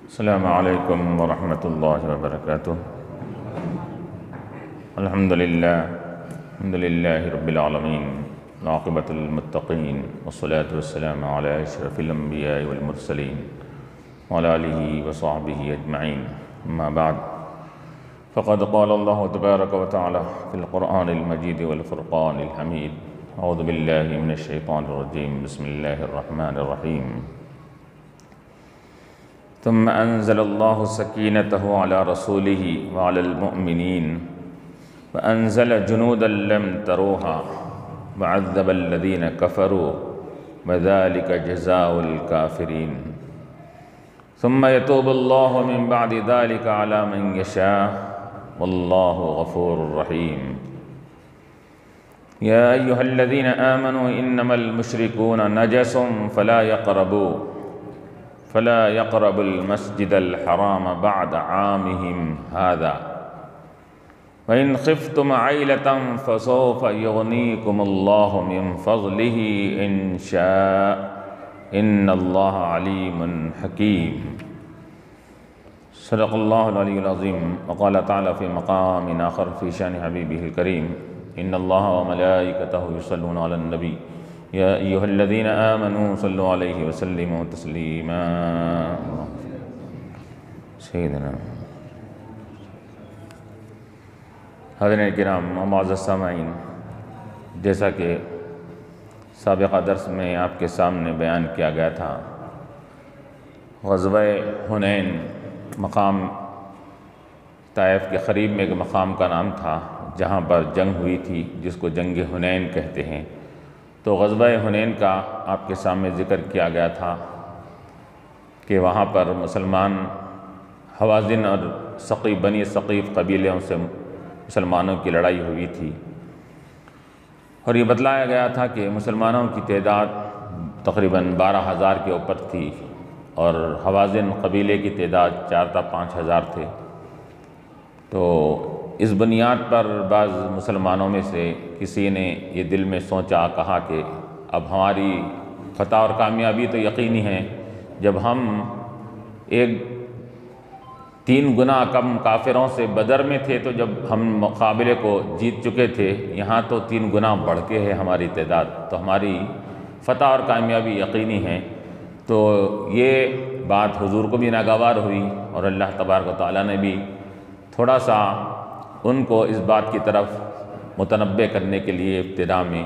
السلام علیکم ورحمۃ اللہ وبرکاتہ۔ الحمد للہ رب العالمین، والعاقبۃ للمتقین، والصلاة والسلام علی اشرف الانبیاء والمرسلین وعلی آلہ وصحبہ اجمعین، اما بعد فقد قال اللہ تبارک وتعالی فی القرآن المجید والفرقان الحمید۔ اعوذ باللہ من الشیطان الرجیم، بسم اللہ الرحمن الرحیم۔ ثم انزل اللہ سکینتہ علی رسولہ وعلی المؤمنین وانزل جنودا لم تروها وعذب الذین کفروا وذلک جزاء الکافرین۔ ثم يتوب اللہ من بعد ذلك علی من یشاء واللہ غفور رحیم۔ یا ایہا الذین آمنوا انما المشرکون نجس فلا يقربوا المسجد الحرام بعد عامهم هذا وإن خفتم عيلة فسوف يغنيكم الله من فضله إن شاء إن الله عليم حكيم۔ صدق الله العلي العظيم۔ وقال تعالى في مقام آخر في شأن حبيبه الكريم، إن الله وملائكته يصلون على النبي یا ایہا الذین آمنوا صلوا علیہ وسلموا تسلیما۔ سیدنا حضرین کرام، معزز سامعین، جیسا کہ سابقہ درس میں آپ کے سامنے بیان کیا گیا تھا، غزوہ حنین مقام طائف کے قریب میں ایک مقام کا نام تھا جہاں پر جنگ ہوئی تھی، جس کو جنگ حنین کہتے ہیں۔ تو غزوہ حنین کا آپ کے سامنے ذکر کیا گیا تھا کہ وہاں پر مسلمان حوازن اور بنی ثقیف قبیلوں سے مسلمانوں کی لڑائی ہوئی تھی، اور یہ بتلایا گیا تھا کہ مسلمانوں کی تعداد تقریباً 12,000 کے اوپر تھی، اور حوازن قبیلے کی تعداد 4 تا 5,000 تھے۔ تو اس بنیاد پر بعض مسلمانوں میں سے کسی نے یہ دل میں سوچا، کہا کہ اب ہماری فتح اور کامیابی تو یقینی ہے، جب ہم 3 گنا کم کافروں سے بدر میں تھے، تو جب ہم مقابلے کو جیت چکے تھے، یہاں تو 3 گنا بڑھ کے ہے ہماری تعداد، تو ہماری فتح اور کامیابی یقینی ہے۔ تو یہ بات حضور کو بھی ناگوار ہوئی، اور اللہ تبارک و تعالیٰ نے بھی تھوڑا سا ان کو اس بات کی طرف متنبع کرنے کے لیے ابتدا میں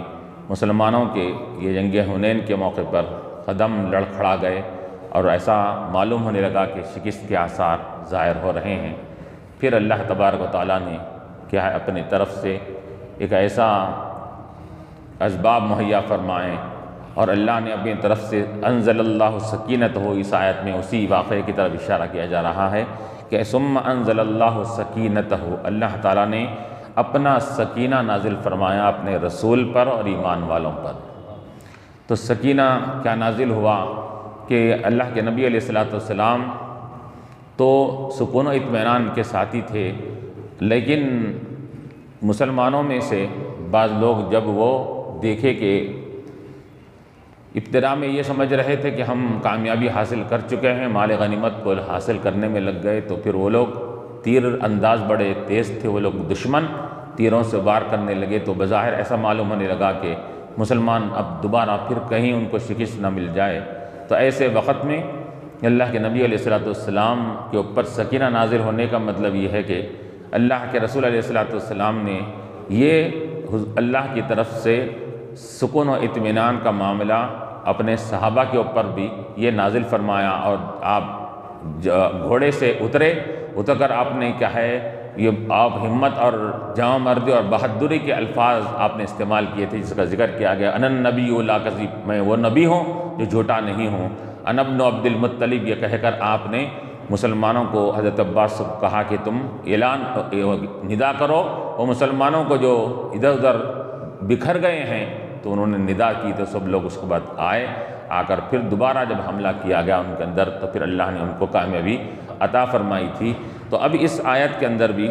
مسلمانوں کے یہ جنگ حنین کے موقع پر قدم لڑکھڑا گئے، اور ایسا معلوم ہونے لگا کہ شکست کے آثار ظاہر ہو رہے ہیں۔ پھر اللہ تبارک و تعالیٰ نے کیا ہے اپنی طرف سے ایک ایسا اسباب مہیا فرمائے، اور اللہ نے اپنی طرف سے انزل اللہ سکینتہ، اس آیت میں اسی واقعے کی طرف اشارہ کیا جا رہا ہے کہ ثم انزل اللہ سکینتہ، اللہ تعالیٰ نے اپنا سکینہ نازل فرمایا اپنے رسول پر اور ایمان والوں پر۔ تو سکینہ کیا نازل ہوا کہ اللہ کے نبی علیہ السلام تو سکون و اطمینان کے ساتھی تھے، لیکن مسلمانوں میں سے بعض لوگ جب وہ دیکھے کہ ابتدا میں یہ سمجھ رہے تھے کہ ہم کامیابی حاصل کر چکے ہیں، مال غنیمت کو حاصل کرنے میں لگ گئے، تو پھر وہ لوگ تیر انداز بڑے تیز تھے، وہ لوگ دشمن تیروں سے وار کرنے لگے، تو بظاہر ایسا معلوم ہونے لگا کہ مسلمان اب دوبارہ پھر کہیں ان کو شکست نہ مل جائے۔ تو ایسے وقت میں اللہ کے نبی علیہ السلام کے اوپر سکینہ نازل ہونے کا مطلب یہ ہے کہ اللہ کے رسول علیہ السلام نے یہ اللہ کی طرف سے سکون و اطمینان کا معاملہ اپنے صحابہ کے اوپر بھی یہ نازل فرمایا، اور آپ گھوڑے سے اتر کر آپ نے کیا ہے یہ آپ ہمت اور جامع مردی اور بہادری کے الفاظ آپ نے استعمال کیے تھے، جس کا ذکر کیا گیا، انا النبی لا کذب، میں وہ نبی ہوں جو جھوٹا نہیں ہوں، انا ابن عبد المطلب، یہ کہہ کر آپ نے مسلمانوں کو، حضرت عباس کو کہا کہ تم اعلان ندا کرو، وہ مسلمانوں کو جو ادھر ادھر بکھر گئے ہیں، تو انہوں نے ندا کی، تو سب لوگ اس کے بعد آ کر پھر دوبارہ جب حملہ کیا گیا ان کے اندر، تو پھر اللہ نے ان کو کامیابی عطا فرمائی تھی۔ تو اب اس آیت کے اندر بھی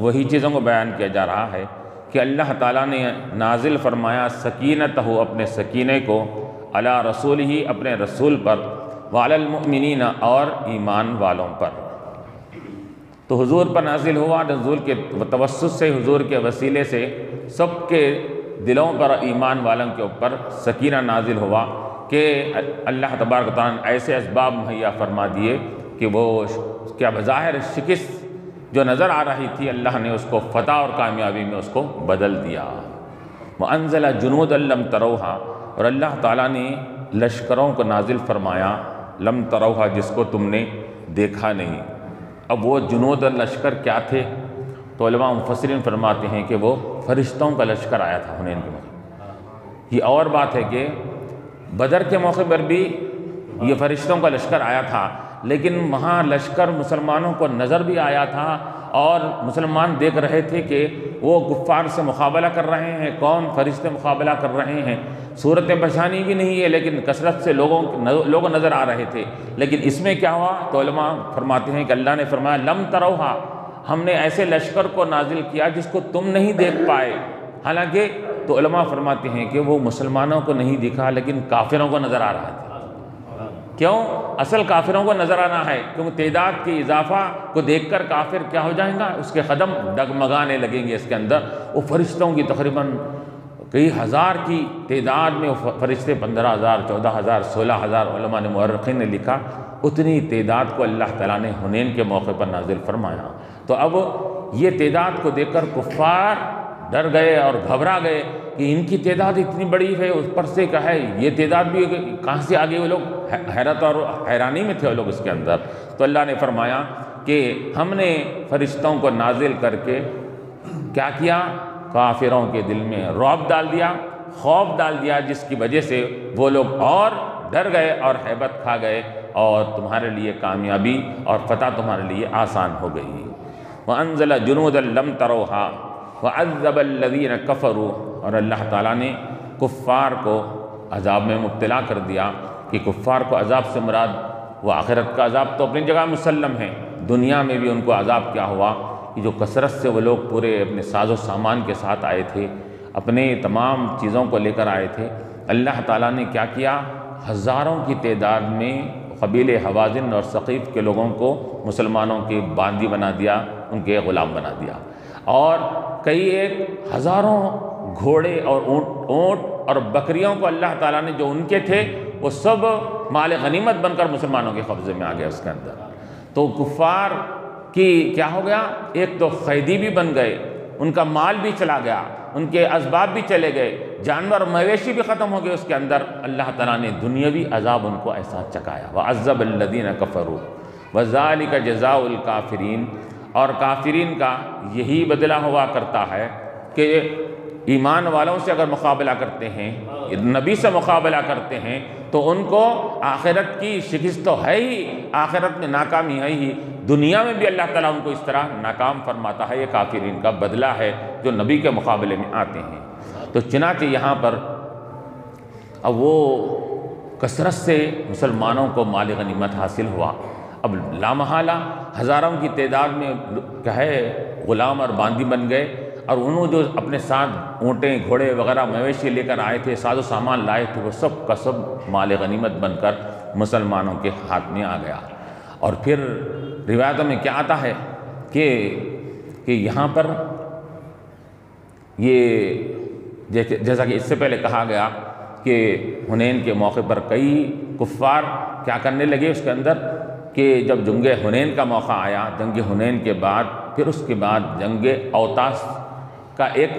وہی چیزوں کو بیان کیا جا رہا ہے کہ اللہ تعالیٰ نے نازل فرمایا سکینتہ، اپنے سکینے کو، علی رسول ہی، اپنے رسول پر، وعلی المؤمنین اور ایمان والوں پر۔ تو حضور پر نازل ہوا، نزول کے توسط سے، حضور کے وسیلے سے سب کے دلوں پر، ایمان والوں کے اوپر سکینہ نازل ہوا کہ اللہ تبارک و تعالیٰ نے ایسے اسباب مہیا فرما دیے کہ وہ کیا بظاہر شکست جو نظر آ رہی تھی، اللہ نے اس کو فتح اور کامیابی میں اس کو بدل دیا۔ وَأَنزَلَ جُنُودًا لَّمْ تَرَوْهَا، اور اللہ تعالیٰ نے لشکروں کو نازل فرمایا، لم تروہا، جس کو تم نے دیکھا نہیں۔ اب وہ جنود لشکر کیا تھے؟ تو علماء مفسرین فرماتے ہیں کہ وہ فرشتوں کا لشکر آیا تھا حنین کے موقع۔ یہ اور بات ہے کہ بدر کے موقع پر بھی یہ فرشتوں کا لشکر آیا تھا، لیکن وہاں لشکر مسلمانوں کو نظر بھی آیا تھا اور مسلمان دیکھ رہے تھے کہ وہ کفار سے مقابلہ کر رہے ہیں، کون فرشتے مقابلہ کر رہے ہیں۔ صورتیں پہچانی بھی نہیں ہے، لیکن کثرت سے لوگ نظر آ رہے تھے۔ لیکن اس میں کیا ہوا؟ تو علماء فرماتے ہیں کہ اللہ نے فرمایا لم تروہا، ہم نے ایسے لشکر کو نازل کیا جس کو تم نہیں دیکھ پائے۔ حالانکہ تو علماء فرماتے ہیں کہ وہ مسلمانوں کو نہیں دکھا، لیکن کافروں کو نظر آ رہا تھا۔ کیوں؟ اصل کافروں کو نظر آنا ہے، کیونکہ تعداد کے اضافہ کو دیکھ کر کافر کیا ہو جائیں گا، اس کے قدم ڈگمگانے لگیں گے۔ اس کے اندر وہ فرشتوں کی تقریباً کئی ہزار کی تعداد میں فرشتے، 15,000 14,000 16,000 علماء نے مورخین نے لکھا، اتنی تعداد کو اللہ تعالیٰ نے حنین کے موقع پر نازل فرمایا۔ تو اب یہ تعداد کو دیکھ کر کفار ڈر گئے اور گھبرا گئے کہ ان کی تعداد اتنی بڑی ہے، اس پر سے کیا ہے یہ تعداد بھی کہاں سے آگے؟ وہ لوگ حیرت اور حیرانی میں تھے وہ لوگ اس کے اندر۔ تو اللہ نے فرمایا کہ ہم نے فرشتوں کو نازل کر کے کیا کیا؟ کافروں کے دل میں رعب ڈال دیا، خوف ڈال دیا، جس کی وجہ سے وہ لوگ اور ڈر گئے اور ہیبت کھا گئے، اور تمہارے لیے کامیابی اور فتح تمہارے لیے آسان ہو گئی۔ وَأَنزَلَ جُنُودًا لَّمْ تَرَوْهَا وَعَذَّبَ الَّذِينَ كَفَرُوا، اور اللہ تعالیٰ نے کفار کو عذاب میں مبتلا کر دیا۔ کہ کفار کو عذاب سے مراد وہ آخرت کا عذاب تو اپنی جگہ مسلم ہے، دنیا میں بھی ان کو عذاب کیا ہوا کہ جو کثرت سے وہ لوگ پورے اپنے ساز و سامان کے ساتھ آئے تھے، اپنے تمام چیزوں کو لے کر آئے تھے، اللہ تعالیٰ نے کیا کیا؟ ہزاروں کی تعداد میں قبیلے حوازن اور ثقیف کے لوگوں کو مسلمانوں کے باندی بنا دیا، ان کے غلام بنا دیا، اور کئی ایک ہزاروں گھوڑے اور اونٹ اور بکریوں کو اللہ تعالیٰ نے جو ان کے تھے وہ سب مال غنیمت بن کر مسلمانوں کے قبضے میں آ گیا اس کے اندر۔ تو کفار کی کیا ہو گیا؟ ایک تو قیدی بھی بن گئے، ان کا مال بھی چلا گیا، ان کے اسباب بھی چلے گئے، جانور اور مویشی بھی ختم ہو گئے اس کے اندر۔ اللہ تعالیٰ نے دنیاوی عذاب ان کو ایسا چکایا۔ وَعَذَّبَ الَّذِينَ كَفَرُوا وَذَلِكَ جَزَاءُ الْكَافِرِينَ، اور کافرین کا یہی بدلہ ہوا کرتا ہے کہ ایمان والوں سے اگر مقابلہ کرتے ہیں، نبی سے مقابلہ کرتے ہیں، تو ان کو آخرت کی شکست تو ہے ہی، آخرت میں ناکامی ہے ہی، دنیا میں بھی اللہ تعالیٰ ان کو اس طرح ناکام فرماتا ہے۔ یہ کافرین کا بدلہ ہے جو نبی کے مقابلے میں آتے ہیں۔ تو چنانچہ یہاں پر اب وہ کثرت سے مسلمانوں کو مال غنیمت حاصل ہوا۔ اب لامحالہ ہزاروں کی تعداد میں کیا ہے غلام اور باندی بن گئے، اور انہوں جو اپنے ساتھ اونٹیں، گھوڑے وغیرہ مویشی لے کر آئے تھے، ساز و سامان لائے تھے، وہ سب کا سب مال غنیمت بن کر مسلمانوں کے ہاتھ میں آ گیا۔ اور پھر روایتوں میں کیا آتا ہے کہ یہاں پر یہ جیسا کہ اس سے پہلے کہا گیا کہ حنین کے موقع پر کئی کفار کیا کرنے لگے اس کے اندر کہ جب جنگ حنین کا موقع آیا، جنگ حنین کے بعد پھر اس کے بعد جنگ اوتاس کا ایک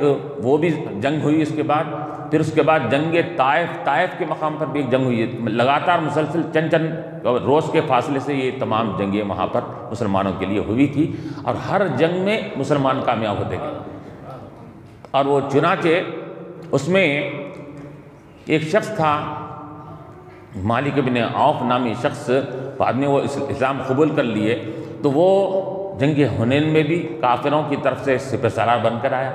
وہ بھی جنگ ہوئی، اس کے بعد پھر اس کے بعد جنگ طائف کے مقام پر بھی ایک جنگ ہوئی، لگاتار مسلسل چند روز کے فاصلے سے یہ تمام جنگیں وہاں پر مسلمانوں کے لیے ہوئی تھی، اور ہر جنگ میں مسلمان کامیاب ہوتے گئے۔ اور وہ چنانچہ اس میں ایک شخص تھا مالک بن عوف نامی شخص، بعد میں وہ اسلام قبول کر لیے، تو وہ جنگ حنین میں بھی کافروں کی طرف سے سپہ سالار بن کر آیا۔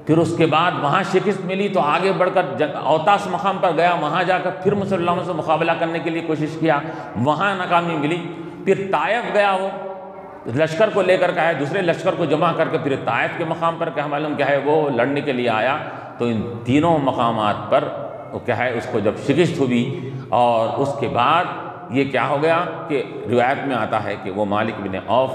پھر اس کے بعد وہاں شکست ملی تو آگے بڑھ کر اوتاس مقام پر گیا، وہاں جا کر پھر مسلمانوں سے مقابلہ کرنے کے لیے کوشش کیا، وہاں ناکامی ملی۔ پھر طائف گیا، وہ لشکر کو لے کر کے آیا، دوسرے لشکر کو جمع کر کے پھر طائف کے مقام پر کیا معلوم کیا ہے وہ لڑنے کے لیے آیا۔ تو ان تینوں مقامات پر وہ کیا ہے اس کو جب شکست ہوئی، اور اس کے بعد یہ کیا ہو گیا کہ روایت میں آتا ہے کہ وہ مالک بن عوف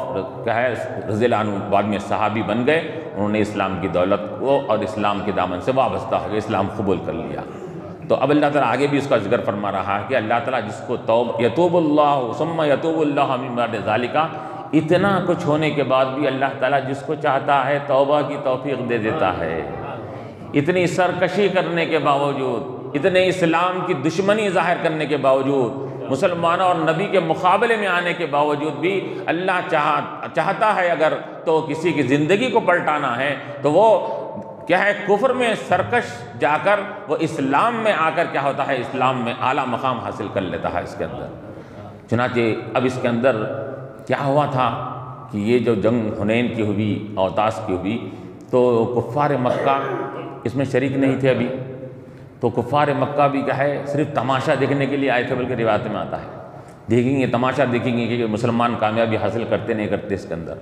کیا ہے رضی اللہ عنہ بعد میں صحابی بن گئے، انہوں نے اسلام کی دولت کو اور اسلام کے دامن سے وابستہ ہو گئے، اسلام قبول کر لیا۔ تو اب اللہ تعالیٰ آگے بھی اس کا ذکر فرما رہا ہے کہ اللہ تعالیٰ جس کو یتوب اللہ ثم یتوب اللہ من بعد ذالک، اتنا کچھ ہونے کے بعد بھی اللہ تعالیٰ جس کو چاہتا ہے توبہ کی توفیق دے دیتا ہے۔ اتنی سرکشی کرنے کے باوجود، اتنے اسلام کی دشمنی ظاہر کرنے کے باوجود، مسلمانوں اور نبی کے مقابلے میں آنے کے باوجود بھی اللہ چاہتا ہے اگر تو کسی کی زندگی کو پلٹانا ہے تو وہ کیا ہے کفر میں سرکش جا کر وہ اسلام میں آ کر کیا ہوتا ہے، اسلام میں اعلیٰ مقام حاصل کر لیتا ہے اس کے اندر۔ چنانچہ اب اس کے اندر کیا ہوا تھا کہ یہ جو جنگ حنین کی ہوئی، اوطاس کی ہوئی، تو کفار مکہ اس میں شریک نہیں تھے ابھی، تو کفار مکہ بھی کیا ہے صرف تماشا دیکھنے کے لیے آئے تھے، بلکہ روایت میں آتا ہے دیکھیں گے تماشا دیکھیں گے کہ مسلمان کامیابی حاصل کرتے نہیں کرتے اس کے اندر۔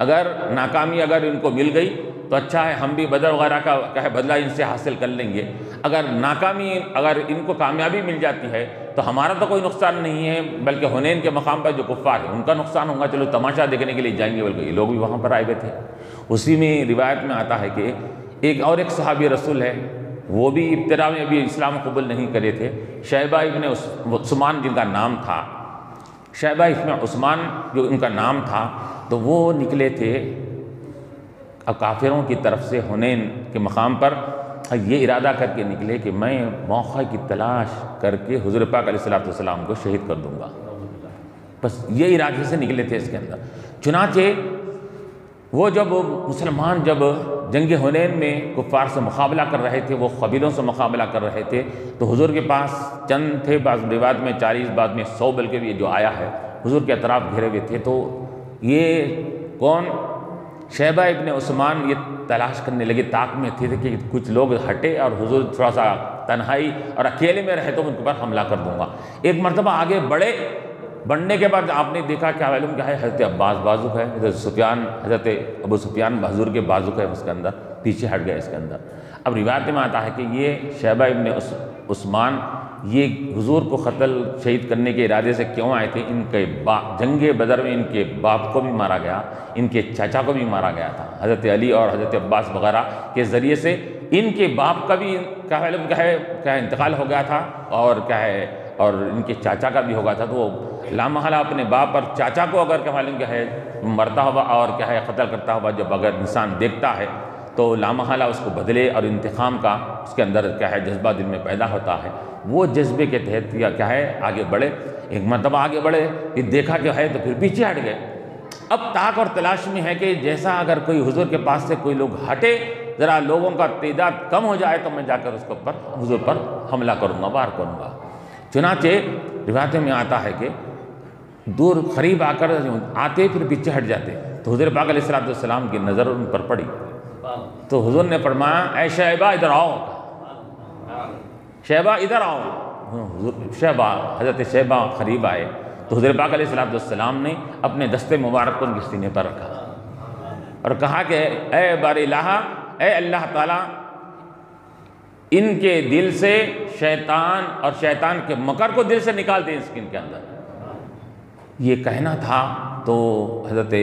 اگر ناکامی اگر ان کو مل گئی تو اچھا ہے، ہم بھی بدر وغیرہ کا کیا ہے بدلہ ان سے حاصل کر لیں گے، اگر ناکامی اگر ان کو کامیابی مل جاتی ہے تو ہمارا تو کوئی نقصان نہیں ہے، بلکہ حنین کے مقام پر جو کفار ہیں ان کا نقصان ہوگا، چلو تماشا دیکھنے کے لیے جائیں گے، بلکہ یہ لوگ بھی وہاں پر آئے ہوئے تھے۔ اسی میں روایت میں آتا ہے کہ ایک صحابی رسول ہے، وہ بھی ابتدا میں ابھی اسلام قبول نہیں کرے تھے، شیبہ ابن عثمان جن کا نام تھا، شیبہ ابن عثمان جو ان کا نام تھا، تو وہ نکلے تھے کافروں کی طرف سے حنین کے مقام پر، یہ ارادہ کر کے نکلے کہ میں موقع کی تلاش کر کے حضور پاک علیہ السلام کو شہید کر دوں گا، بس یہ ارادے سے نکلے تھے اس کے اندر۔ چنانچہ وہ جب مسلمان جب جنگ حنین میں کفار سے مقابلہ کر رہے تھے، وہ قبیلوں سے مقابلہ کر رہے تھے، تو حضور کے پاس چند تھے، بعض روایت میں 40، بعد میں 100 بلکہ بھی جو آیا ہے، حضور کے اطراف گھرے ہوئے تھے۔ تو یہ کون شیبہ ابن عثمان یہ تلاش کرنے لگے، طاق میں تھے کہ کچھ لوگ ہٹے اور حضور تھوڑا سا تنہائی اور اکیلے میں رہے تو ان کے اوپر حملہ کر دوں گا۔ ایک مرتبہ آگے بڑھنے کے بعد آپ نے دیکھا کہ معلوم کیا ہے، حضرت عباس بازوق ہے، حضرت ابو سفیان حضور کے بازوق ہے، اس کے اندر پیچھے ہٹ گئے اس کے اندر۔ اب روایت میں آتا ہے کہ یہ شیبہ ابن عثمان یہ حضور کو قتل شہید کرنے کے ارادے سے کیوں آئے تھے، ان کے جنگ بدر میں ان کے باپ کو بھی مارا گیا، ان کے چاچا کو بھی مارا گیا تھا، حضرت علی اور حضرت عباس وغیرہ کے ذریعے سے ان کے باپ کا بھی کیا انتقال ہو گیا تھا، اور کیا ہے اور ان کے چاچا کا بھی ہو گیا تھا۔ تو وہ لامحالہ اپنے باپ اور چاچا کو اگر کیا ہے مرتا ہوا اور کیا ہے قتل کرتا ہوا جب اگر انسان دیکھتا ہے تو لامحالہ اس کو بدلے اور انتقام کا اس کے اندر کیا ہے جذبہ دل میں پیدا ہوتا ہے۔ وہ جذبے کے تحت یا کیا ہے آگے بڑھے، ایک مرتبہ آگے بڑھے، یہ دیکھا کہ ہے تو پھر پیچھے ہٹ گئے۔ اب طاق اور تلاش میں ہے کہ جیسا اگر کوئی حضور کے پاس سے کوئی لوگ ہٹے، ذرا لوگوں کا تعداد کم ہو جائے تو میں جا کر اس کے اوپر حضور پر حملہ کروں گا، وار کروں گا۔ چنانچہ روایتوں میں آتا ہے کہ دور قریب آ کر آتے پھر پیچھے ہٹ جاتے، تو حضور پاک علیہ السلام کی نظر ان پر پڑی، تو حضور نے فرمایا اے شیبہ ادھر آؤ، شیبہ ادھر آؤ۔ حضرت شیبہ قریب آئے تو حضور پاک علیہ السلام نے اپنے دستے مبارک کو ان کے سینے پر رکھا اور کہا کہ اے بار الہ، اے اللہ تعالیٰ، ان کے دل سے شیطان اور شیطان کے مکر کو دل سے نکال دیں اس کے اندر۔ یہ کہنا تھا تو حضرت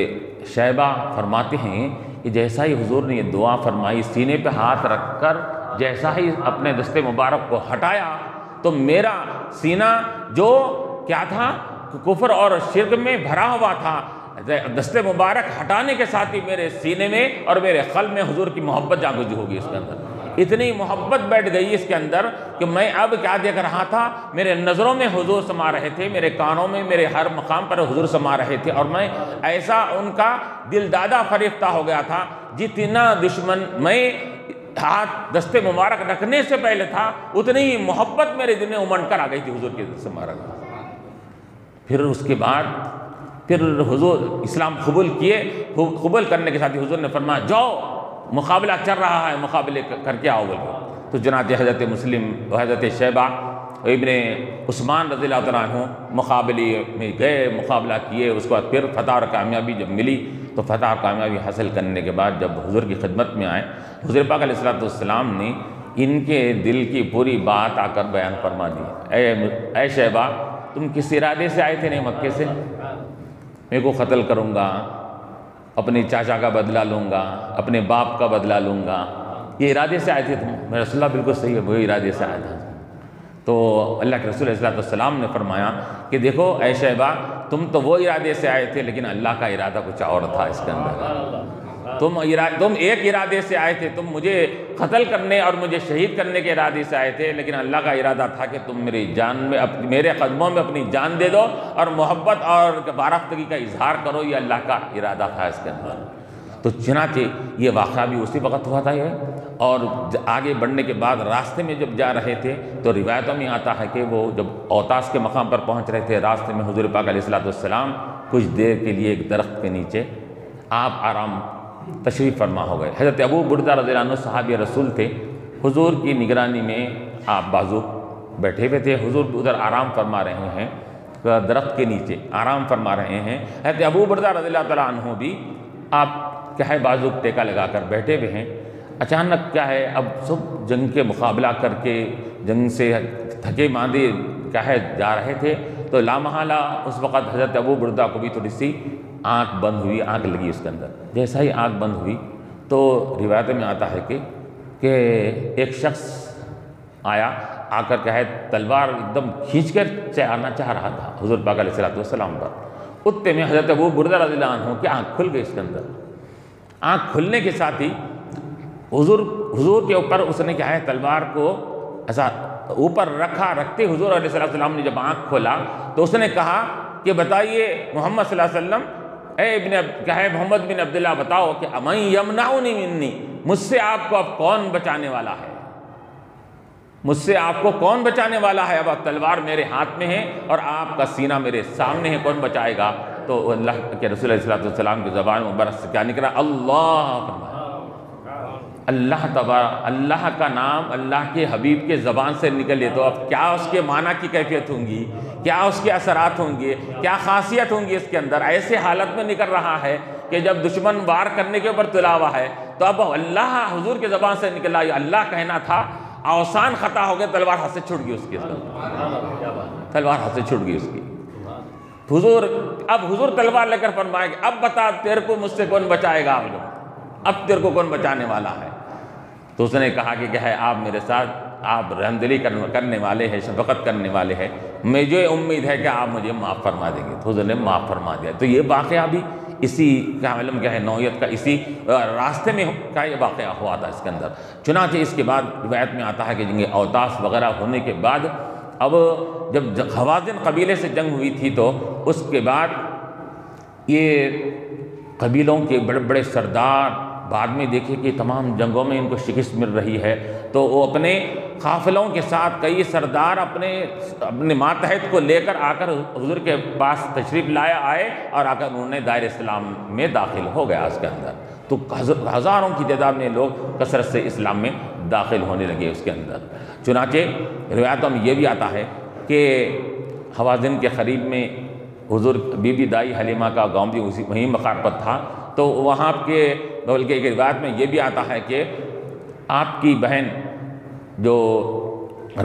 شیبہ فرماتے ہیں کہ جیسا ہی حضور نے یہ دعا فرمائی، سینے پہ ہاتھ رکھ کر جیسا ہی اپنے دست مبارک کو ہٹایا تو میرا سینہ جو کیا تھا کفر اور شرک میں بھرا ہوا تھا، دست مبارک ہٹانے کے ساتھ ہی میرے سینے میں اور میرے قلب میں حضور کی محبت جاگزی ہوگی اس کے اندر۔ اتنی محبت بیٹھ گئی اس کے اندر کہ میں اب کیا دیکھ رہا تھا، میرے نظروں میں حضور سما رہے تھے، میرے کانوں میں میرے ہر مقام پر حضور سما رہے تھے، اور میں ایسا ان کا دل دادا فریفتہ ہو گیا تھا، جتنا دشمن میں ہاتھ دست مبارک رکھنے سے پہلے تھا اتنی ہی محبت میرے دل میں امنڈ کر آ گئی تھی حضور کے دل سے مبارک۔ پھر اس کے بعد پھر حضور اسلام قبول کرنے کے ساتھ حضور نے فرمایا جاؤ مقابلہ چل رہا ہے، مقابلے کر کے آؤ بولو۔ تو جناب حضرت مسلم و حضرت شیبہ ابن عثمان رضی اللہ عنہ مقابلے میں گئے، مقابلہ کیے، اس کے بعد پھر فتح اور کامیابی جب ملی تو فتح اور کامیابی حاصل کرنے کے بعد جب حضور کی خدمت میں آئے، حضور پاک علیہ السلام نے ان کے دل کی پوری بات آ کر بیان فرما دی۔ اے شیبہ، تم کس ارادے سے آئے تھے نہیں مکے سے؟ میں کو قتل کروں گا، اپنے چاچا کا بدلہ لوں گا، اپنے باپ کا بدلہ لوں گا، یہ ارادے سے آئے تھے تم؟ میں رسول اللہ بالکل صحیح ہے، وہی ارادے سے آیا تھا۔ تو اللہ کے رسول علیہ السلام نے فرمایا کہ دیکھو اے شیبہ، تم تو وہ ارادے سے آئے تھے لیکن اللہ کا ارادہ کچھ اور تھا اس کے اندر۔ تم ایک ارادے سے آئے تھے، تم مجھے قتل کرنے اور مجھے شہید کرنے کے ارادے سے آئے تھے، لیکن اللہ کا ارادہ تھا کہ تم میری جان میں میرے قدموں میں اپنی جان دے دو اور محبت اور بارفتگی کا اظہار کرو، یہ اللہ کا ارادہ تھا اس کے اندر۔ تو چنانچہ یہ واقعہ بھی اسی وقت ہوا تھا یہ، اور آگے بڑھنے کے بعد راستے میں جب جا رہے تھے تو روایتوں میں آتا ہے کہ وہ جب اوتاس کے مقام پر پہنچ رہے تھے، راستے میں حضور پاک علیہ السلام کچھ دیر کے لیے ایک درخت کے نیچے آپ آرام تشریف فرما ہو گئے۔ حضرت ابو بردہ رضی اللہ عنہ صحابی رسول تھے، حضور کی نگرانی میں آپ بازو بیٹھے ہوئے تھے، حضور ادھر آرام فرما رہے ہیں، درخت کے نیچے آرام فرما رہے ہیں۔ حضرت ابو بردہ رضی اللہ تعالیٰ عنہ بھی آپ کیا ہے بازو ٹیکا لگا کر بیٹھے ہوئے ہیں۔ اچانک کیا ہے اب سب جنگ کے مقابلہ کر کے جنگ سے تھکے ماندے کیا ہے جا رہے تھے، تو لامحالہ اس وقت حضرت ابو بردہ کو بھی تھوڑی سی آنکھ بند ہوئی، آنکھ لگی اس کے اندر۔ جیسا ہی آنکھ بند ہوئی تو روایت میں آتا ہے کہ ایک شخص آیا، آ کر کیا ہے تلوار ایک دم کھینچ کر چلانا چاہ رہا تھا حضور پاک علیہ السلام پر۔ اتنے میں حضرت ابو بردہ رضی اللہ عنہ کی آنکھ کھل گئی اس کے اندر۔ آنکھ کھلنے کے ساتھ ہی حضور کے اوپر اس نے کیا ہے تلوار کو ایسا اوپر رکھتے حضور علیہ السلام نے جب آنکھ کھولا تو اس نے کہا کہ بتائیے محمد صلی اللہ علیہ وسلم، کیا ہے محمد بن عبداللہ بتاؤ کہ امن یمنعنی منی، مجھ سے آپ کو اب کون بچانے والا ہے؟ مجھ سے آپ کو کون بچانے والا ہے؟ اب تلوار میرے ہاتھ میں ہے اور آپ کا سینہ میرے سامنے ہے، کون بچائے گا؟ تو اللہ کے رسول علیہ السلام کی زبان مبارک سے کیا نکلا؟ اللہ فرمایا۔ اللہ کا نام اللہ کے حبیب کے زبان سے نکلے تو اب کیا اس کے معنی کی کیفیت ہوں گی، کیا اس کے اثرات ہوں گے، کیا خاصیت ہوں گی اس کے اندر؟ ایسے حالت میں نکل رہا ہے کہ جب دشمن وار کرنے کے اوپر تلا ہوا ہے تو اب اللہ حضور کے زبان سے نکلا، یہ اللہ کہنا تھا، اوسان خطا ہو گئے، تلوار ہاتھ سے چھوٹ گئی اس کی، تلوار ہاتھ سے چھوٹ گئی اس کی۔ حضور تلوار لے کر فرمائے کہ اب بتا تیرے کو مجھ سے کون بچائے گا؟ اب تیرے کو کون بچانے والا ہے؟ تو اس نے کہا کہ کیا ہے آپ میرے ساتھ، آپ رحمدلی کرنے والے ہیں، شفقت کرنے والے ہیں، مجھے امید ہے کہ آپ مجھے معاف فرما دیں گے۔ تو حضور نے معاف فرما دیا۔ تو یہ واقعہ بھی اسی کا علم کیا ہے نوعیت کا، اسی راستے میں کا یہ واقعہ ہوا تھا اس کے اندر۔ چنانچہ اس کے بعد روایت میں آتا ہے کہ جنگ اوتاس وغیرہ ہونے کے بعد اب جب خوازن قبیلے سے جنگ ہوئی تھی تو اس کے بعد یہ قبیلوں کے بڑے بڑے سردار بعد میں دیکھے کہ تمام جنگوں میں ان کو شکست مل رہی ہے، تو وہ اپنے قافلوں کے ساتھ کئی سردار اپنے ماتحت کو لے کر آ کر حضور کے پاس تشریف آئے اور آ کر انہوں نے دائرہ اسلام میں داخل ہو گیا اس کے اندر۔ تو ہزاروں کی تعداد میں لوگ کثرت سے اسلام میں داخل ہونے لگے اس کے اندر۔ چنانچہ روایتوں میں یہ بھی آتا ہے کہ حوازن کے قریب میں حضور بی بی دائی حلیمہ کا گاؤں بھی وہیں مقام پر تھا، تو وہاں کے بلکہ ایک روایت میں یہ بھی آتا ہے کہ آپ کی بہن جو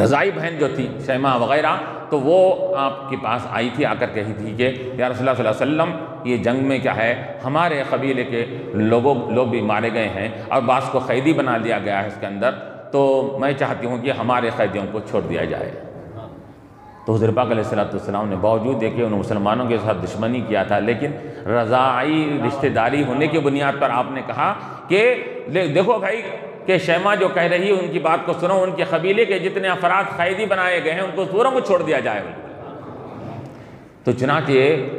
رضائی بہن جو تھی شیمہ وغیرہ، تو وہ آپ کے پاس آئی تھی، آ کر کہی تھی کہ یا رسول اللہ صلی اللہ علیہ وسلم یہ جنگ میں کیا ہے ہمارے قبیلے کے لوگ بھی مارے گئے ہیں اور بعض کو قیدی بنا لیا گیا ہے اس کے اندر، تو میں چاہتی ہوں کہ ہمارے قیدیوں کو چھوڑ دیا جائے۔ تو حضور پاک علیہ السلام نے باوجود دیکھے انہوں مسلمانوں کے ساتھ دشمنی کیا تھا، لیکن رضاعی رشتہ داری ہونے کی بنیاد پر آپ نے کہا کہ دیکھو بھائی کہ شیمہ جو کہہ رہی ہے ان کی بات کو سنو، ان کے قبیلے کے جتنے افراد قیدی بنائے گئے ہیں ان کو پوروں کو چھوڑ دیا جائے۔ تو چنانچہ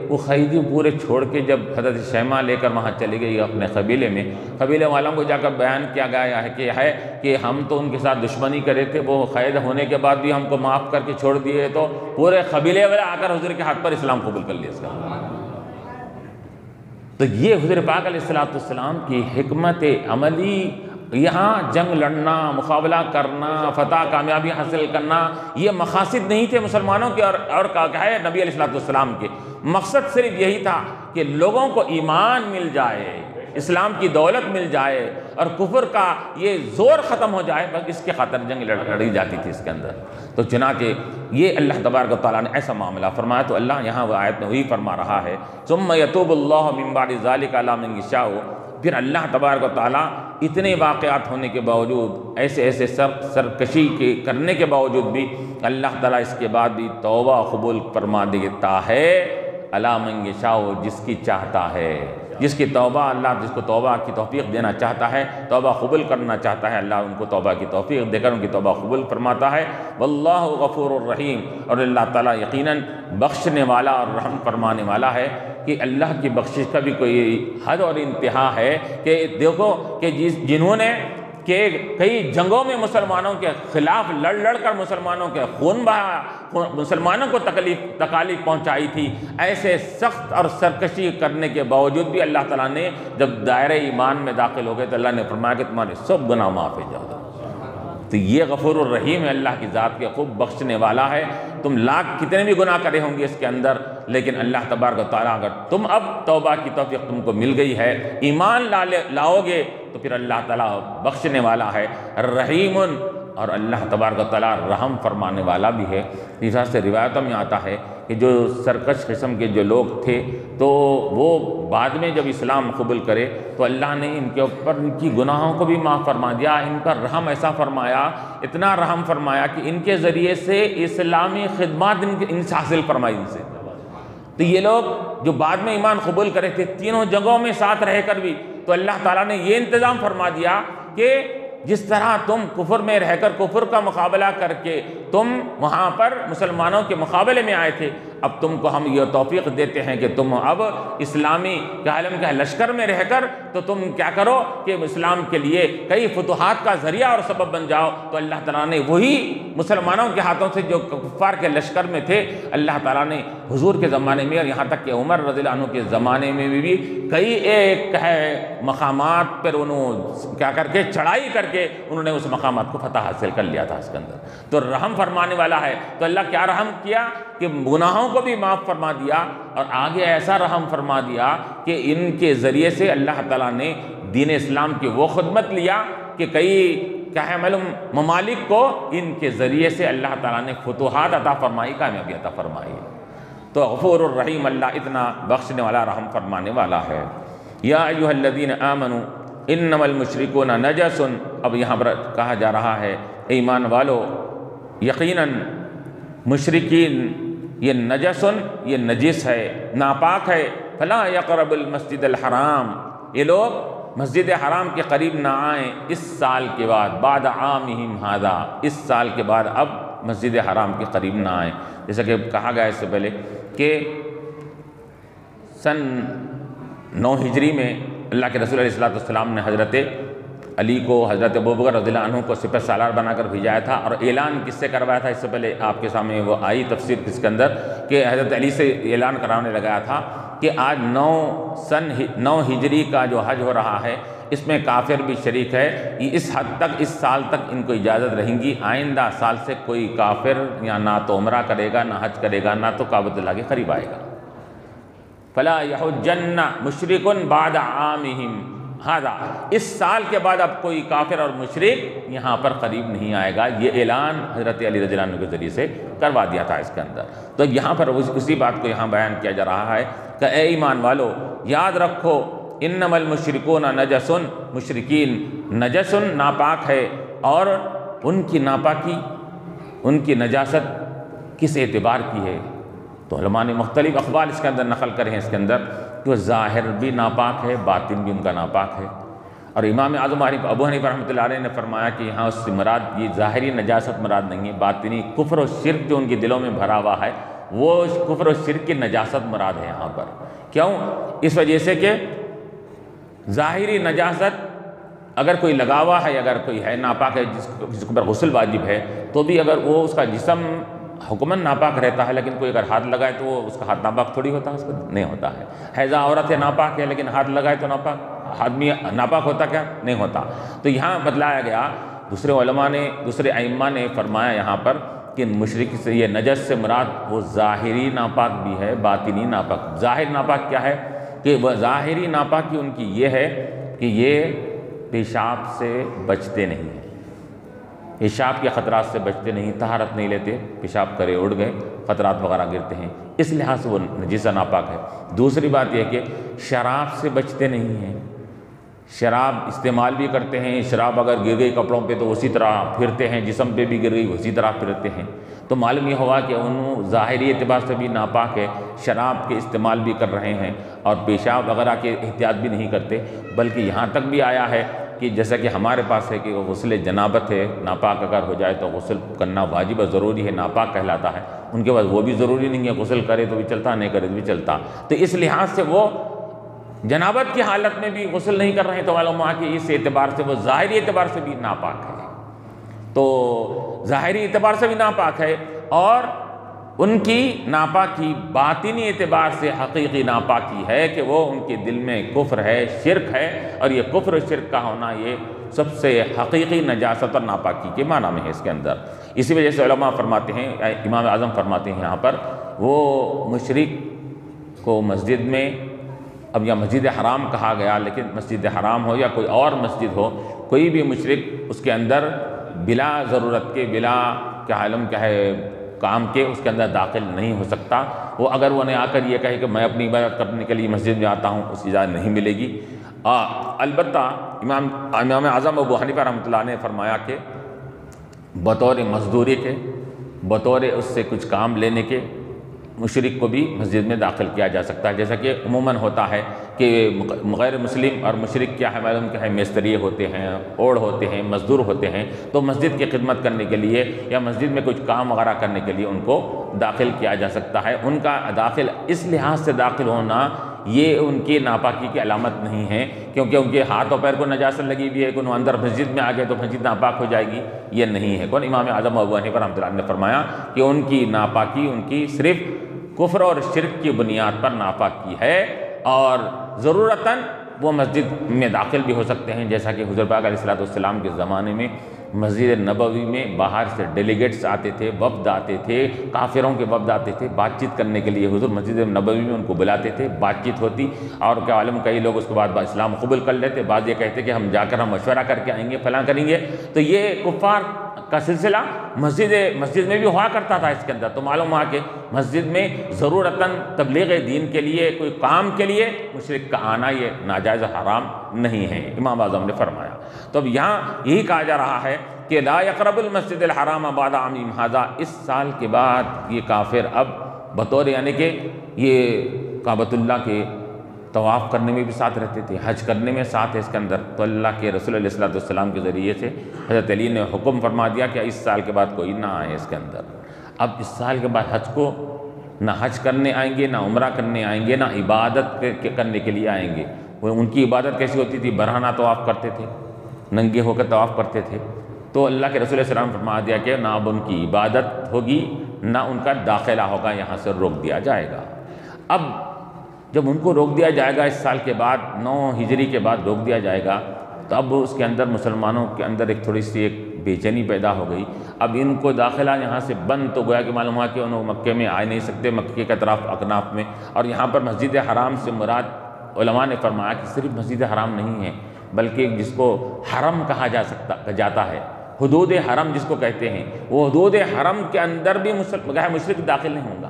وہ قیدی پورے چھوڑ کے جب حضرت شیمہ لے کر وہاں چلی گئی اپنے قبیلے میں، قبیلے والوں کو جا کر بیان کیا گیا ہے کہ ہم تو ان کے ساتھ دشمنی کرے تھے، وہ قید ہونے کے بعد بھی ہم کو معاف کر کے چھوڑ دیے، تو پورے قبیلے والے آ کر حضور کے ہاتھ پر اسلام قبول کر لیا اس کا۔ تو یہ حضور پاک علیہ السلام کی حکمت عملی، یہاں جنگ لڑنا، مقابلہ کرنا، فتح کامیابی حاصل کرنا، یہ مقاصد نہیں تھے مسلمانوں کے اور کیا ہے نبی علیہ السلام کے۔ مقصد صرف یہی تھا کہ لوگوں کو ایمان مل جائے، اسلام کی دولت مل جائے اور کفر کا یہ زور ختم ہو جائے، بس اس کے خاطر جنگ لڑی جاتی تھی اس کے اندر۔ تو چنانچہ یہ اللہ تبارک و تعالیٰ نے ایسا معاملہ فرمایا، تو اللہ یہاں وہ آیت میں وہی فرما رہا ہے ثم یتوب اللہ من بعد ذلک علی من یشاء۔ پھر اللہ تبارک و تعالیٰ اتنے واقعات ہونے کے باوجود، ایسے سرکشی کے کرنے کے باوجود بھی اللہ تعالیٰ اس کے بعد بھی توبہ قبول فرما دیتا ہے علی من یشاء، جس کی چاہتا ہے، جس کی توبہ اللہ جس کو توبہ کی توفیق دینا چاہتا ہے، توبہ قبول کرنا چاہتا ہے، اللہ ان کو توبہ کی توفیق دے کر ان کی توبہ قبول فرماتا ہے۔ واللہ غفور الرحیم، اور اللہ تعالیٰ یقیناً بخشنے والا اور رحم فرمانے والا ہے، کہ اللہ کی بخشش کا بھی کوئی حد اور انتہا ہے کہ دیکھو کہ جنہوں نے کہ کئی جنگوں میں مسلمانوں کے خلاف لڑ کر مسلمانوں کے خون بہا، مسلمانوں کو تکالیف پہنچائی تھی، ایسے سخت اور سرکشی کرنے کے باوجود بھی اللہ تعالیٰ نے جب دائرہ ایمان میں داخل ہو گئے تو اللہ نے فرمایا کہ تمہارے سب گناہ معاف ہو جاؤ۔ تو یہ غفور الرحیم ہے، اللہ کی ذات کے خوب بخشنے والا ہے۔ تم لاکھ کتنے بھی گناہ کرے ہوں گے اس کے اندر، لیکن اللہ تبارک و تعالیٰ اگر تم اب توبہ کی توفیق تم کو مل گئی ہے، ایمان لاؤ گے، تو پھر اللہ تعالیٰ بخشنے والا ہے، رحیم، اور اللہ تبارک و تعالیٰ رحم فرمانے والا بھی ہے۔ اس طرح سے روایتوں میں آتا ہے کہ جو سرکش قسم کے جو لوگ تھے تو وہ بعد میں جب اسلام قبول کرے تو اللہ نے ان کے اوپر ان کی گناہوں کو بھی معاف فرما دیا، ان کا رحم ایسا فرمایا، اتنا رحم فرمایا کہ ان کے ذریعے سے اسلامی خدمات ان سے حاصل فرمائی ان سے۔ تو یہ لوگ جو بعد میں ایمان قبول کرے تھے، تینوں جگہوں میں ساتھ رہ کر بھی، تو اللہ تعالیٰ نے یہ انتظام فرما دیا کہ جس طرح تم کفر میں رہ کر کفر کا مقابلہ کر کے تم وہاں پر مسلمانوں کے مقابلے میں آئے تھے، اب تم کو ہم یہ توفیق دیتے ہیں کہ تم اب اسلامی عالم کے لشکر میں رہ کر تو تم کیا کرو کہ اسلام کے لیے کئی فتوحات کا ذریعہ اور سبب بن جاؤ۔ تو اللہ تعالیٰ نے وہی مسلمانوں کے ہاتھوں سے جو کفار کے لشکر میں تھے، اللہ تعالیٰ نے حضور کے زمانے میں اور یہاں تک کہ عمر رضی اللہ عنہ کے زمانے میں بھی کئی ایک مقامات پر انہوں کیا کر کے چڑھائی کر کے انہوں نے اس مقامات کو فتح حاصل کر لیا تھا اس کے اندر۔ تو رحم فرمانے والا ہے، تو اللہ کیا رحم کیا کہ گناہوں کو بھی معاف فرما دیا، اور آگے ایسا رحم فرما دیا کہ ان کے ذریعے سے اللہ تعالیٰ نے دین اسلام کی وہ خدمت لیا کہ کئی کیا ہے معلوم ممالک کو ان کے ذریعے سے اللہ تعالیٰ نے فتوحات عطا فرمائی، کامیابی عطا فرمائی۔ تو غفور الرحیم، اللہ اتنا بخشنے والا رحم فرمانے والا ہے۔ یا ایھا الذین آمنوا انما المشرکون نجس، اب یہاں پر کہا جا رہا ہے ایمان والو، یقیناً مشرکین یہ نجسن، یہ نجس ہے، ناپاک ہے، فلا یقرب المسجد الحرام، یہ لوگ مسجد حرام کے قریب نہ آئیں اس سال کے بعد، بعد عامہم ھذا، اس سال کے بعد اب مسجد حرام کے قریب نہ آئیں۔ جیسا کہ کہا گیا اس سے پہلے کہ سن 9 ہجری میں اللہ کے رسول علیہ السلام نے حضرت علی کو، حضرت ابوبکر رضی اللہ عنہ کو سپہ سالار بنا کر بھیجایا تھا، اور اعلان کس سے کروایا تھا؟ اس سے پہلے آپ کے سامنے وہ آئی تفسیر کس کے اندر کہ حضرت علی سے اعلان کرانے لگایا تھا کہ آج 9 ہجری کا جو حج ہو رہا ہے اس میں کافر بھی شریک ہے، اس حد تک اس سال تک ان کو اجازت رہیں گی، آئندہ سال سے کوئی کافر یا نہ تو عمرہ کرے گا، نہ حج کرے گا، نہ تو کعبۃ اللہ کے قریب آئے گا۔ فلا یحجن مشرک بعد عامہم ھذا، اس سال کے بعد اب کوئی کافر اور مشرک یہاں پر قریب نہیں آئے گا، یہ اعلان حضرت علی رضی اللہ عنہ کے ذریعے سے کروا دیا تھا اس کے اندر۔ تو یہاں پر اسی بات کو یہاں بیان کیا جا رہا ہے کہ اے ایمان والو یاد رکھو، انما المشرکون نجسن، مشرکین نجسن ناپاک ہے، اور ان کی ناپاکی، ان کی نجاست کس اعتبار کی ہے؟ تو علماء نے مختلف اقوال اس کے اندر نقل کرے ہیں اس کے اندر، کہ وہ ظاہر بھی ناپاک ہے، باطن بھی ان کا ناپاک ہے۔ اور امام اعظم ابو حنیفہ رحمۃ اللہ علیہ نے فرمایا کہ یہاں اس سے مراد یہ ظاہری نجاست مراد نہیں ہے، باطنی کفر و شرک جو ان کے دلوں میں بھرا ہوا ہے وہ کفر و شرک کی نجاست مراد ہے یہاں پر۔ کیوں؟ اس وجہ سے کہ ظاہری نجاست اگر کوئی لگا ہوا ہے، اگر کوئی ہے ناپاک ہے جس پر غسل واجب ہے، تو بھی اگر وہ اس کا جسم حکماً ناپاک رہتا ہے، لیکن کوئی اگر ہاتھ لگائے تو وہ اس کا ہاتھ ناپاک تھوڑی ہوتا ہے، اس کا نہیں ہوتا ہے۔ حیضہ عورت ہے ناپاک ہے، لیکن ہاتھ لگائے تو ناپاک، آدمی ناپاک ہوتا کیا؟ نہیں ہوتا۔ تو یہاں بتلایا گیا، دوسرے علماء نے، دوسرے ائمہ نے فرمایا یہاں پر کہ مشرک سے یہ نجس سے مراد وہ ظاہری ناپاک بھی ہے، باطنی ناپاک۔ ظاہر ناپاک کیا ہے کہ وہ ظاہری ناپاکی ان کی یہ ہے کہ یہ پیشاب سے بچتے نہیں ہیں، پیشاب کے خطرات سے بچتے نہیں، طہارت نہیں لیتے، پیشاب کرے اڑ گئے، خطرات وغیرہ گرتے ہیں، اس لحاظ سے وہ نجیسہ ناپاک ہے۔ دوسری بات یہ کہ شراب سے بچتے نہیں ہیں، شراب استعمال بھی کرتے ہیں، شراب اگر گر گئی کپڑوں پہ تو اسی طرح پھرتے ہیں، جسم پہ بھی گر گئی اسی طرح پھرتے ہیں، تو معلوم یہ ہوا کہ انہوں ظاہری اعتبار سے بھی ناپاک ہے، شراب کے استعمال بھی کر رہے ہیں اور پیشاب وغیرہ کے احتیاط بھی نہیں کرتے، بلکہ یہاں تک بھی آیا ہے کہ جیسا کہ ہمارے پاس ہے کہ وہ غسل جنابت ہے، ناپاک اگر ہو جائے تو غسل کرنا واجب اور ضروری ہے، ناپاک کہلاتا ہے، ان کے پاس وہ بھی ضروری نہیں ہے، غسل کرے تو بھی چلتا، نہیں کرے تو بھی چلتا، تو اس لحاظ سے وہ جنابت کی حالت میں بھی غسل نہیں کر رہے ہیں، تو معلوم ہوا کہ اس اعتبار سے وہ ظاہری اعتبار سے بھی ناپاک ہے، تو ظاہری اعتبار سے بھی ناپاک ہے، اور ان کی ناپاکی باطنی اعتبار سے حقیقی ناپاکی ہے کہ وہ ان کے دل میں کفر ہے، شرک ہے، اور یہ کفر و شرک کا ہونا یہ سب سے حقیقی نجاست اور ناپاکی کے معنی میں ہے اس کے اندر۔ اسی وجہ سے علماء فرماتے ہیں، امام اعظم فرماتے ہیں یہاں پر، وہ مشرک کو مسجد میں، اب یا مسجد حرام کہا گیا، لیکن مسجد حرام ہو یا کوئی اور مسجد ہو، کوئی بھی مشرک اس کے اندر بلا ضرورت کے، بلا کیا علم کیا ہے کام کے اس کے اندر داخل نہیں ہو سکتا۔ وہ اگر وہ نے آ کر یہ کہے کہ میں اپنی عبادت کرنے کے لیے مسجد میں آتا ہوں، اس کی اجازت نہیں ملے گی۔ البتہ امام اعظم ابو حنیفہ رحمۃ اللہ نے فرمایا کہ بطور مزدوری کے، بطور اس سے کچھ کام لینے کے، مشرک کو بھی مسجد میں داخل کیا جا سکتا ہے، جیسا کہ عموماً ہوتا ہے کہ غیر مسلم اور مشرک کیا ہے معلوم کیا ہے، مستری ہوتے ہیں، اوڑ ہوتے ہیں، مزدور ہوتے ہیں، تو مسجد کی خدمت کرنے کے لیے یا مسجد میں کچھ کام وغیرہ کرنے کے لیے ان کو داخل کیا جا سکتا ہے۔ ان کا داخل اس لحاظ سے داخل ہونا یہ ان کی ناپاکی کی علامت نہیں ہے، کیونکہ ان کے ہاتھ اور پیر کو نجاست لگی ہوئی ہے کہ انہوں اندر مسجد میں آ گئے تو مسجد ناپاک ہو جائے گی، یہ نہیں ہے۔ امام اعظم ابو حنیفہ رحمۃ اللہ نے فرمایا کہ ان کی ناپاکی ان کی صرف کفر اور شرک کی بنیاد پر ناپاکی ہے، اور ضرورتاً وہ مسجد میں داخل بھی ہو سکتے ہیں، جیسا کہ حضور پاک علیہ السلام کے زمانے میں مسجد نبوی میں باہر سے ڈیلیگیٹس آتے تھے، وفد آتے تھے، کافروں کے وفد آتے تھے، بات چیت کرنے کے لیے حضور مسجد نبوی میں ان کو بلاتے تھے، بات چیت ہوتی، اور کیا عالم کئی لوگ اس کے بعد اسلام قبول کر لیتے، بعد یہ کہتے کہ ہم جا کر ہم مشورہ کر کے آئیں گے، فلاں کریں گے، تو یہ کفار کا سلسلہ مسجد میں بھی ہوا کرتا تھا اس کے اندر، تو معلوم ہوا کہ مسجد میں ضرورتاً تبلیغ دین کے لیے، کوئی کام کے لیے مشرک کا آنا یہ ناجائز حرام نہیں ہے، امام اعظم نے فرمایا۔ تو اب یہاں یہی کہا جا رہا ہے کہ لا یقرب المسجد الحرام بعد عامہم ھذا، اس سال کے بعد یہ کافر اب بطور یعنی کہ یہ کعبۃ اللہ کے طواف کرنے میں بھی ساتھ رہتے تھے، حج کرنے میں ساتھ ہے اس کے اندر، تو اللہ کے رسول علیہ السلام کے ذریعے سے حضرت علی نے حکم فرما دیا کہ اس سال کے بعد کوئی نہ آئے اس کے اندر۔ اب اس سال کے بعد حج کو نہ حج کرنے آئیں گے، نہ عمرہ کرنے آئیں گے، نہ عبادت کرنے کے لیے آئیں گے۔ وہ ان کی عبادت کیسی ہوتی تھی؟ برہنہ طواف کرتے تھے، ننگے ہو کر طواف کرتے تھے، تو اللہ کے رسول علیہ السلام فرما دیا کہ نہ اب ان کی عبادت ہوگی، نہ ان کا داخلہ ہوگا، یہاں سے روک دیا جائے گا۔ اب جب ان کو روک دیا جائے گا اس سال کے بعد، 9 ہجری کے بعد روک دیا جائے گا، تو اب اس کے اندر مسلمانوں کے اندر ایک تھوڑی سی ایک بے چینی پیدا ہو گئی۔ اب ان کو داخلہ یہاں سے بند تو گویا کہ معلوم ہوا کہ انہوں مکے میں آ نہیں سکتے، مکے کے اطراف اکناف میں، اور یہاں پر مسجد حرام سے مراد علماء نے فرمایا کہ صرف مسجد حرام نہیں ہے، بلکہ جس کو حرم کہا جاتا ہے، حدود حرم جس کو کہتے ہیں، وہ حدود حرم کے اندر بھی مشرک داخل نہیں ہوں گا۔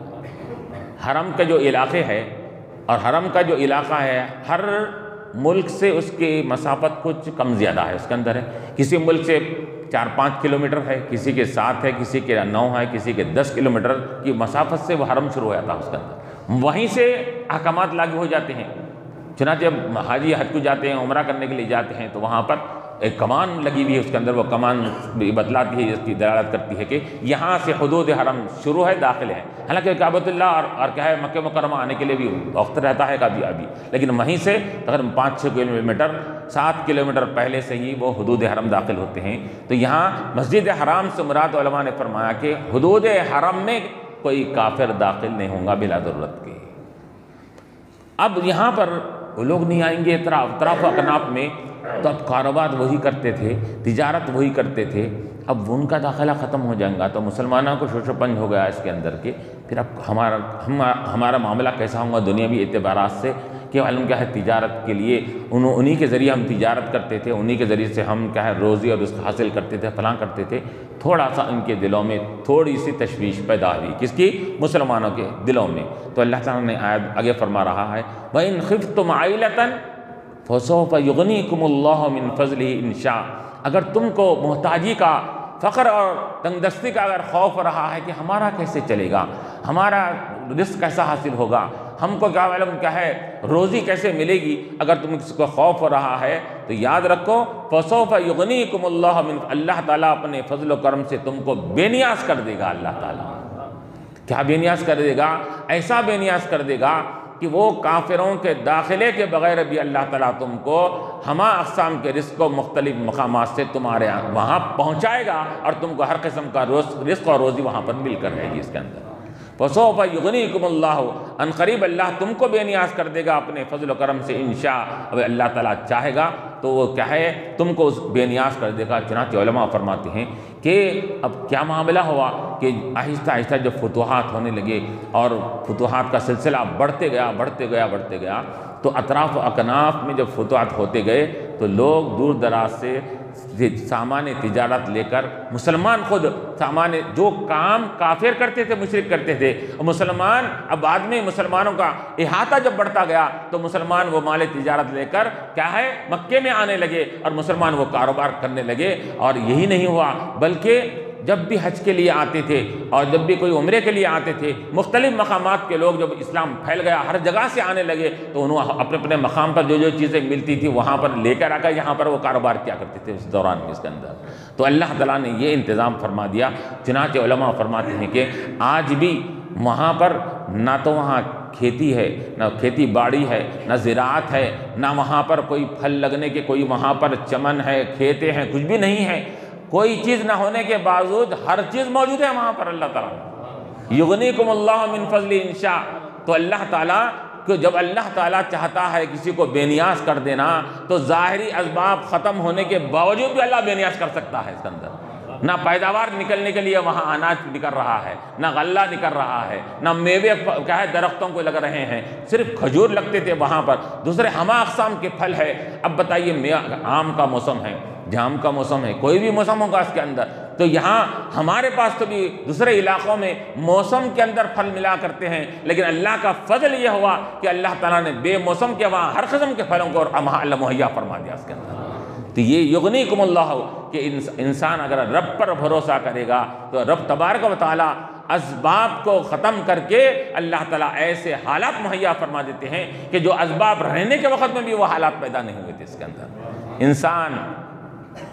حرم کے جو علاقے ہے، اور حرم کا جو علاقہ ہے ہر ملک سے اس کی مسافت کچھ کم زیادہ ہے، اس کے اندر ہے، کسی ملک سے 4-5 کلومیٹر ہے، کسی کے 7 ہے، کسی کے 9 ہے، کسی کے 10 کلومیٹر کی مسافت سے وہ حرم شروع ہو جاتا ہے اس کے اندر، وہیں سے احکامات لاگو ہو جاتے ہیں۔ چنانچہ جب حاجی حج کو جاتے ہیں، عمرہ کرنے کے لیے جاتے ہیں، تو وہاں پر ایک کمان لگی ہوئی ہے اس کے اندر، وہ کمان بتلاتی ہے، اس کی دلالت کرتی ہے کہ یہاں سے حدود حرم شروع ہے، داخل ہے۔ حالانکہ کعبۃ اللہ اور کیا ہے مکہ مکرمہ آنے کے لیے بھی وقت رہتا ہے کبھی ابھی، لیکن وہیں سے تقریباً 5-6 کلومیٹر، 7 کلومیٹر پہلے سے ہی وہ حدود حرم داخل ہوتے ہیں۔ تو یہاں مسجد حرام سے مراد علماء نے فرمایا کہ حدود حرم میں کوئی کافر داخل نہیں ہوں گا بلا ضرورت کے۔ اب یہاں پر وہ لوگ نہیں آئیں گے اطراف و اکناف میں، تو اب کاروبار وہی کرتے تھے، تجارت وہی کرتے تھے، اب ان کا داخلہ ختم ہو جائے گا، تو مسلمانوں کو شوش و پنج ہو گیا اس کے اندر کے پھر اب ہمارا معاملہ کیسا ہوگا دنیاوی اعتبارات سے، کہ معلوم کیا ہے تجارت کے لیے انہی کے ذریعے ہم تجارت کرتے تھے، انہی کے ذریعے سے ہم کیا ہے روزی اور رزق حاصل کرتے تھے، فلاں کرتے تھے، تھوڑا سا ان کے دلوں میں تھوڑی سی تشویش پیدا ہوئی، کس کی؟ مسلمانوں کے دلوں میں۔ تو اللہ تعالیٰ نے آیت آگے فرما رہا ہے وَإِنْ خِفْتُمْ عَائِلَةً فَسَوْفَ يُغْنِيكُمُ اللَّهُ مِنْ فَضْلِهِ إِنْ شَاءَ۔ اگر تم کو محتاجی کا، فقر اور تنگ دستی کا اگر خوف رہا ہے کہ ہمارا کیسے چلے گا، ہمارا رزق کیسا حاصل ہوگا، ہم کو کیا معلوم کیا ہے روزی کیسے ملے گی، اگر تم اس کو خوف ہو رہا ہے تو یاد رکھو فَسَوْفَ يُغْنِيكُمُ اللَّهُ مِنْ، اللہ تعالیٰ اپنے فضل و کرم سے تم کو بے نیاز کر دے گا۔ اللہ تعالیٰ کیا بے نیاز کر دے گا؟ ایسا بے نیاز کر دے گا کہ وہ کافروں کے داخلے کے بغیر بھی اللہ تعالیٰ تم کو ہما اقسام کے رزق و مختلف مقامات سے تمہارے وہاں پہنچائے گا، اور تم کو ہر قسم کا رزق اور روزی وہاں پر مل کر رہے گی۔ اس کے اندر فَسَوْفَ يُغْنِيكُمُ اللَّهُ، ان قریب اللہ تم کو بے نیاز کر دے گا اپنے فضل و کرم سے انشاء، اب اللہ تعالیٰ چاہے گا تو وہ کیا ہے تم کو بے نیاز کر دے گا۔ چنانچہ علماء فرماتے ہیں کہ اب کیا معاملہ ہوا کہ آہستہ آہستہ جب فتوحات ہونے لگے اور فتوحات کا سلسلہ بڑھتے گیا تو اطراف و اکناف میں جب فتوحات ہوتے گئے تو لوگ دور دراز سے سامان تجارت لے کر، مسلمان خود سامان جو کام کافر کرتے تھے، مشرک کرتے تھے، مسلمان اب بعد میں مسلمانوں کا احاطہ جب بڑھتا گیا تو مسلمان وہ مال تجارت لے کر کیا ہے مکے میں آنے لگے اور مسلمان وہ کاروبار کرنے لگے۔ اور یہی نہیں ہوا بلکہ جب بھی حج کے لیے آتے تھے اور جب بھی کوئی عمرے کے لیے آتے تھے، مختلف مقامات کے لوگ جب اسلام پھیل گیا ہر جگہ سے آنے لگے تو انہوں اپنے اپنے مقام پر جو چیزیں ملتی تھی وہاں پر لے کر آ کر یہاں پر وہ کاروبار کیا کرتے تھے اس دوران میں۔ اس کے اندر تو اللہ تعالیٰ نے یہ انتظام فرما دیا۔ چنانچہ علماء فرماتے ہیں کہ آج بھی وہاں پر نہ تو وہاں کھیتی ہے، نہ کھیتی باڑی ہے، نہ زراعت ہے، نہ وہاں پر کوئی پھل لگنے کے کوئی وہاں پر چمن ہے، کھیتے ہیں، کچھ بھی نہیں ہے۔ کوئی چیز نہ ہونے کے باوجود ہر چیز موجود ہے وہاں پر۔ اللہ تعالیٰ یغنیکم اللہ من فضل انشاء، تو اللہ تعالیٰ کہ جب اللہ تعالیٰ چاہتا ہے کسی کو بے نیاز کر دینا تو ظاہری اسباب ختم ہونے کے باوجود بھی اللہ بے نیاز کر سکتا ہے۔ اس کے اندر نہ پیداوار نکلنے کے لیے وہاں اناج نکل رہا ہے، نہ غلہ نکل رہا ہے، نہ میوے کیا ہے درختوں کو لگ رہے ہیں، صرف کھجور لگتے تھے وہاں پر، دوسرے ہما اقسام کے پھل ہے۔ اب بتائیے آم کا موسم ہے، جام کا موسم ہے، کوئی بھی موسم ہوگا اس کے اندر، تو یہاں ہمارے پاس تو بھی دوسرے علاقوں میں موسم کے اندر پھل ملا کرتے ہیں، لیکن اللہ کا فضل یہ ہوا کہ اللہ تعالیٰ نے بے موسم کے وہاں ہر قسم کے پھلوں کو اللہ مہیا فرما دیا اس کے اندر۔ تو یہ یغنیکم اللہ کہ انسان اگر رب پر بھروسہ کرے گا تو رب تبارک و تعالیٰ اسباب کو ختم کر کے اللہ تعالیٰ ایسے حالات مہیا فرما دیتے ہیں کہ جو اسباب رہنے کے وقت میں بھی وہ حالات پیدا نہیں ہوئے تھے اس کے اندر۔ انسان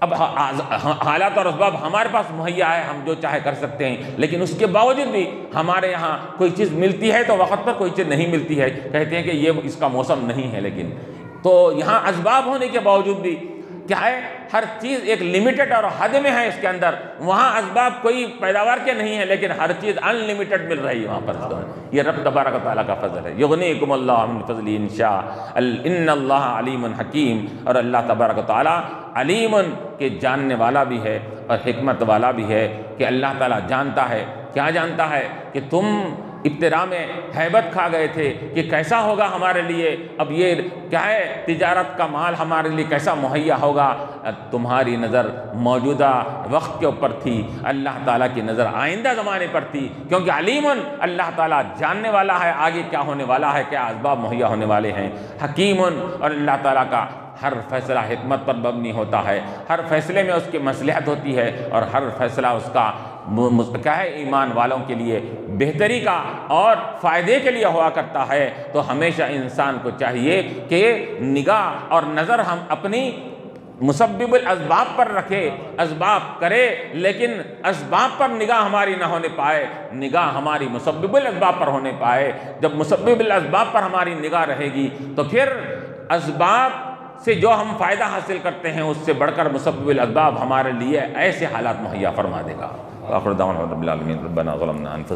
اب حالات اور اسباب ہمارے پاس مہیا ہے، ہم جو چاہے کر سکتے ہیں، لیکن اس کے باوجود بھی ہمارے یہاں کوئی چیز ملتی ہے تو وقت پر کوئی چیز نہیں ملتی ہے، کہتے ہیں کہ یہ اس کا موسم نہیں ہے، لیکن تو یہاں اسباب ہونے کے باوجود بھی کیا ہے ہر چیز ایک لمیٹڈ اور حد میں ہے اس کے اندر۔ وہاں اسباب کوئی پیداوار کے نہیں ہے لیکن ہر چیز ان لمیٹڈ مل رہی ہے وہاں پر۔ یہ رب تبارک و تعالیٰ کا فضل ہے۔ یغنیکم اللہ من فضل انشاء ان اللہ علیم حکیم، اور اللہ تبارک و تعالیٰ علیم کے جاننے والا بھی ہے اور حکمت والا بھی ہے کہ اللہ تعالیٰ جانتا ہے، کیا جانتا ہے کہ تم ابتدا میں ہیبت کھا گئے تھے کہ کیسا ہوگا ہمارے لیے، اب یہ کیا ہے تجارت کا مال ہمارے لیے کیسا مہیا ہوگا۔ تمہاری نظر موجودہ وقت کے اوپر تھی، اللہ تعالیٰ کی نظر آئندہ زمانے پر تھی، کیونکہ علیم اللہ تعالیٰ جاننے والا ہے آگے کیا ہونے والا ہے، کیا اسباب مہیا ہونے والے ہیں۔ حکیم، اور اللہ تعالیٰ کا ہر فیصلہ حکمت پر مبنی ہوتا ہے، ہر فیصلے میں اس کی مصلحت ہوتی ہے، اور ہر فیصلہ اس کا کیا ہے ایمان والوں کے لیے بہتری کا اور فائدے کے لیے ہوا کرتا ہے۔ تو ہمیشہ انسان کو چاہیے کہ نگاہ اور نظر ہم اپنی مسبب الاسباب پر رکھے، اسباب کرے، لیکن اسباب پر نگاہ ہماری نہ ہونے پائے، نگاہ ہماری مسبب الاسباب پر ہونے پائے۔ جب مسبب الاسباب پر ہماری نگاہ رہے گی تو پھر اسباب سے جو ہم فائدہ حاصل کرتے ہیں اس سے بڑھ کر مسبب الاسباب ہمارے لیے ایسے حالات مہیا فرما دے گا۔ وآخر دعوانا رب العالمین ربنا ظلمنا انفسنا